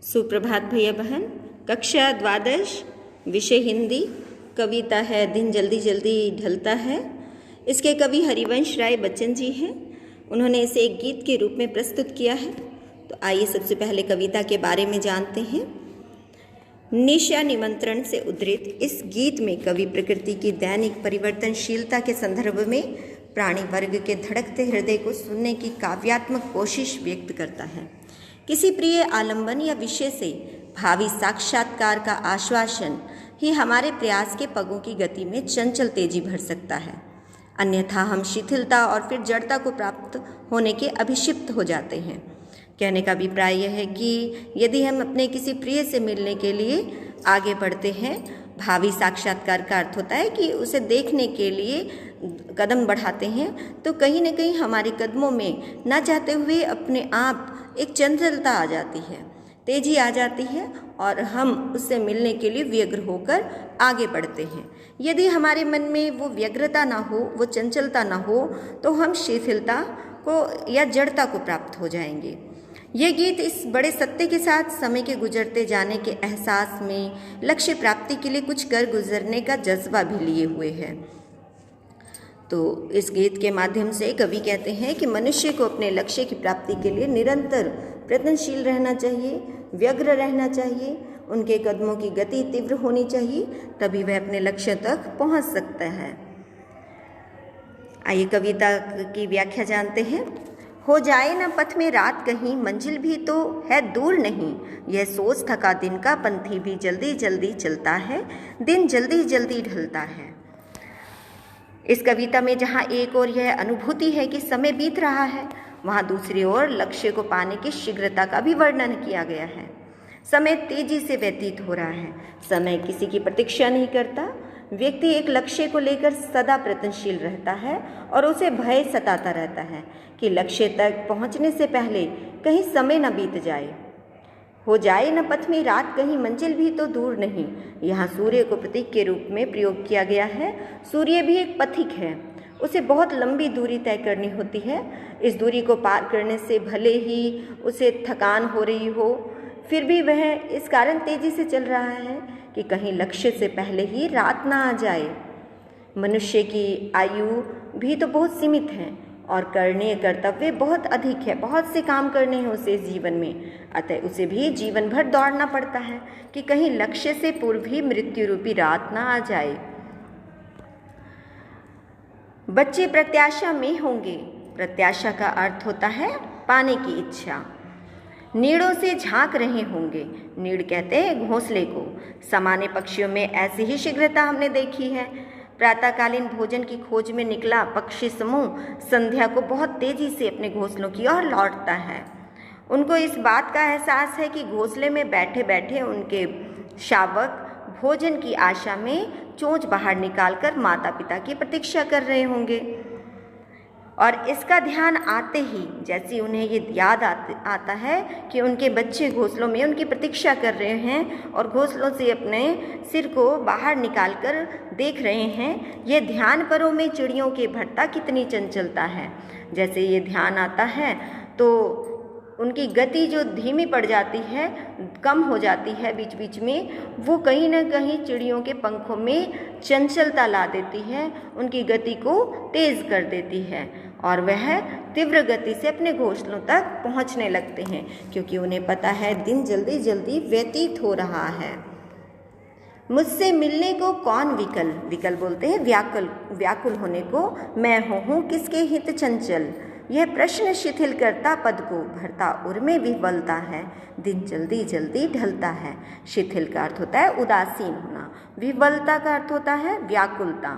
सुप्रभात भैया बहन। कक्षा द्वादश, विषय हिंदी। कविता है दिन जल्दी जल्दी ढलता है। इसके कवि हरिवंश राय बच्चन जी हैं। उन्होंने इसे एक गीत के रूप में प्रस्तुत किया है। तो आइए सबसे पहले कविता के बारे में जानते हैं। निशा निमंत्रण से उद्धृत इस गीत में कवि प्रकृति की दैनिक परिवर्तनशीलता के संदर्भ में प्राणी वर्ग के धड़कते हृदय को सुनने की काव्यात्मक कोशिश व्यक्त करता है। किसी प्रिय आलंबन या विषय से भावी साक्षात्कार का आश्वासन ही हमारे प्रयास के पगों की गति में चंचल तेजी भर सकता है, अन्यथा हम शिथिलता और फिर जड़ता को प्राप्त होने के अभिषिप्त हो जाते हैं। कहने का अभिप्राय यह है कि यदि हम अपने किसी प्रिय से मिलने के लिए आगे बढ़ते हैं, भावी साक्षात्कार का अर्थ होता है कि उसे देखने के लिए कदम बढ़ाते हैं, तो कहीं न कहीं हमारे कदमों में न चाहते हुए अपने आप एक चंचलता आ जाती है, तेजी आ जाती है और हम उससे मिलने के लिए व्यग्र होकर आगे बढ़ते हैं। यदि हमारे मन में वो व्यग्रता ना हो, वो चंचलता ना हो, तो हम शिथिलता को या जड़ता को प्राप्त हो जाएंगे। ये गीत इस बड़े सत्य के साथ समय के गुजरते जाने के एहसास में लक्ष्य प्राप्ति के लिए कुछ कर गुजरने का जज्बा भी लिए हुए है। तो इस गीत के माध्यम से कवि कहते हैं कि मनुष्य को अपने लक्ष्य की प्राप्ति के लिए निरंतर प्रयत्नशील रहना चाहिए, व्यग्र रहना चाहिए, उनके कदमों की गति तीव्र होनी चाहिए, तभी वह अपने लक्ष्य तक पहुंच सकता है। आइए कविता की व्याख्या जानते हैं। हो जाए न पथ में रात कहीं, मंजिल भी तो है दूर नहीं, यह सोच थका दिन का पंथी भी जल्दी जल्दी चलता है, दिन जल्दी जल्दी ढलता है। इस कविता में जहाँ एक ओर यह अनुभूति है कि समय बीत रहा है, वहाँ दूसरी ओर लक्ष्य को पाने की शीघ्रता का भी वर्णन किया गया है। समय तेजी से व्यतीत हो रहा है, समय किसी की प्रतीक्षा नहीं करता। व्यक्ति एक लक्ष्य को लेकर सदा प्रयत्नशील रहता है और उसे भय सताता रहता है कि लक्ष्य तक पहुंचने से पहले कहीं समय न बीत जाए। हो जाए न पथ में रात कहीं, मंजिल भी तो दूर नहीं, यहाँ सूर्य को प्रतीक के रूप में प्रयोग किया गया है। सूर्य भी एक पथिक है, उसे बहुत लंबी दूरी तय करनी होती है। इस दूरी को पार करने से भले ही उसे थकान हो रही हो, फिर भी वह इस कारण तेजी से चल रहा है कि कहीं लक्ष्य से पहले ही रात ना आ जाए। मनुष्य की आयु भी तो बहुत सीमित है और करणीय कर्तव्य बहुत अधिक है, बहुत से काम करने हैं उसे इस जीवन में, अतः उसे भी जीवन भर दौड़ना पड़ता है कि कहीं लक्ष्य से पूर्व ही मृत्यु रूपी रात ना आ जाए। बच्चे प्रत्याशा में होंगे, प्रत्याशा का अर्थ होता है पाने की इच्छा। नीड़ों से झांक रहे होंगे, नीड़ कहते हैं घोंसले को। सामान्य पक्षियों में ऐसी ही शीघ्रता हमने देखी है। प्रातःकालीन भोजन की खोज में निकला पक्षी समूह संध्या को बहुत तेजी से अपने घोंसलों की ओर लौटता है। उनको इस बात का एहसास है कि घोंसले में बैठे बैठे उनके शावक भोजन की आशा में चोंच बाहर निकालकर माता पिता की प्रतीक्षा कर रहे होंगे, और इसका ध्यान आते ही जैसे उन्हें ये याद आता है कि उनके बच्चे घोंसलों में उनकी प्रतीक्षा कर रहे हैं और घोंसलों से अपने सिर को बाहर निकालकर देख रहे हैं, ये ध्यान परों में चिड़ियों के भरता कितनी चंचलता है। जैसे ये ध्यान आता है तो उनकी गति जो धीमी पड़ जाती है, कम हो जाती है बीच बीच में, वो कहीं ना कहीं चिड़ियों के पंखों में चंचलता ला देती है, उनकी गति को तेज कर देती है और वह तीव्र गति से अपने घोंसलों तक पहुंचने लगते हैं, क्योंकि उन्हें पता है दिन जल्दी जल्दी व्यतीत हो रहा है। मुझसे मिलने को कौन विकल, विकल बोलते हैं व्याकुल होने को, मैं हूँ किसके हित चंचल, यह प्रश्न शिथिल करता पद को, भरता उर में विवलता है, दिन जल्दी जल्दी ढलता है। शिथिल का अर्थ होता है उदासीन होना, विवलता का अर्थ होता है व्याकुलता।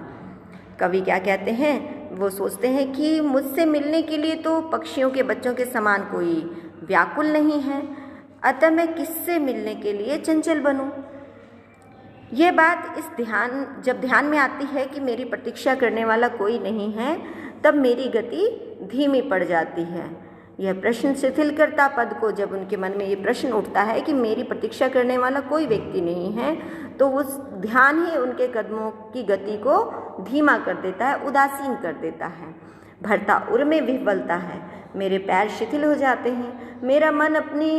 कवि क्या कहते हैं, वो सोचते हैं कि मुझसे मिलने के लिए तो पक्षियों के बच्चों के समान कोई व्याकुल नहीं है, अतः मैं किससे मिलने के लिए चंचल बनूं। ये बात जब ध्यान में आती है कि मेरी प्रतीक्षा करने वाला कोई नहीं है, तब मेरी गति धीमी पड़ जाती है। यह प्रश्न शिथिल करता पद को, जब उनके मन में ये प्रश्न उठता है कि मेरी प्रतीक्षा करने वाला कोई व्यक्ति नहीं है, तो उस ध्यान ही उनके कदमों की गति को धीमा कर देता है, उदासीन कर देता है। भरता उर में विह्वलता है, मेरे पैर शिथिल हो जाते हैं, मेरा मन अपनी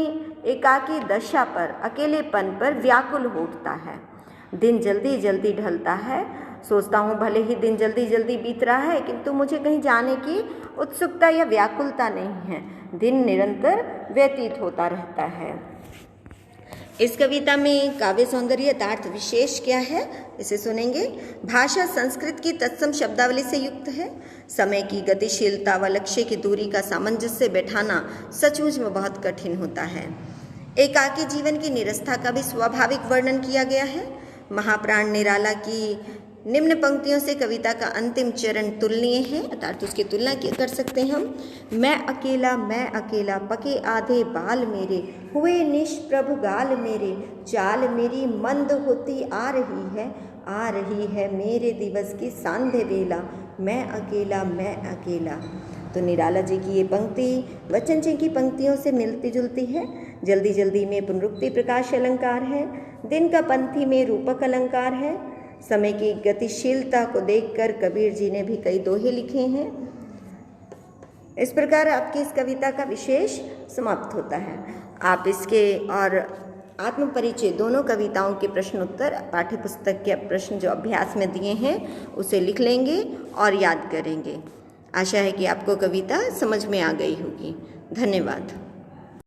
एकाकी दशा पर, अकेलेपन पर व्याकुल हो उठता है। दिन जल्दी जल्दी ढलता है, सोचता हूँ भले ही दिन जल्दी जल्दी बीत रहा है किंतु मुझे कहीं जाने की उत्सुकता या व्याकुलता नहीं है। दिन निरंतर व्यतीत होता रहता है। इस कविता में काव्य सौंदर्य यथार्थ विशेष क्या है, इसे सुनेंगे। भाषा संस्कृत की तत्सम शब्दावली से युक्त है। समय की गतिशीलता व लक्ष्य की दूरी का सामंजस्य बैठाना सचमुच में बहुत कठिन होता है। एकाकी जीवन की निरस्ता का भी स्वाभाविक वर्णन किया गया है। महाप्राण निराला की निम्न पंक्तियों से कविता का अंतिम चरण तुलनीय है, अर्थात उसकी तुलना कर सकते हैं हम। मैं अकेला पके आधे बाल मेरे, हुए निष्प्रभ गाल मेरे, चाल मेरी मंद होती आ रही है मेरे दिवस की सांध्य बेला, मैं अकेला। तो निराला जी की ये पंक्ति बच्चन जी की पंक्तियों से मिलती जुलती है। जल्दी जल्दी में पुनरुक्ति प्रकाश अलंकार है, दिन का पंथी में रूपक अलंकार है। समय की गतिशीलता को देखकर कबीर जी ने भी कई दोहे लिखे हैं। इस प्रकार आपकी इस कविता का विशेष समाप्त होता है। आप इसके और आत्मपरिचय दोनों कविताओं के प्रश्न उत्तर पाठ्य पुस्तक के प्रश्न जो अभ्यास में दिए हैं उसे लिख लेंगे और याद करेंगे। आशा है कि आपको कविता समझ में आ गई होगी। धन्यवाद।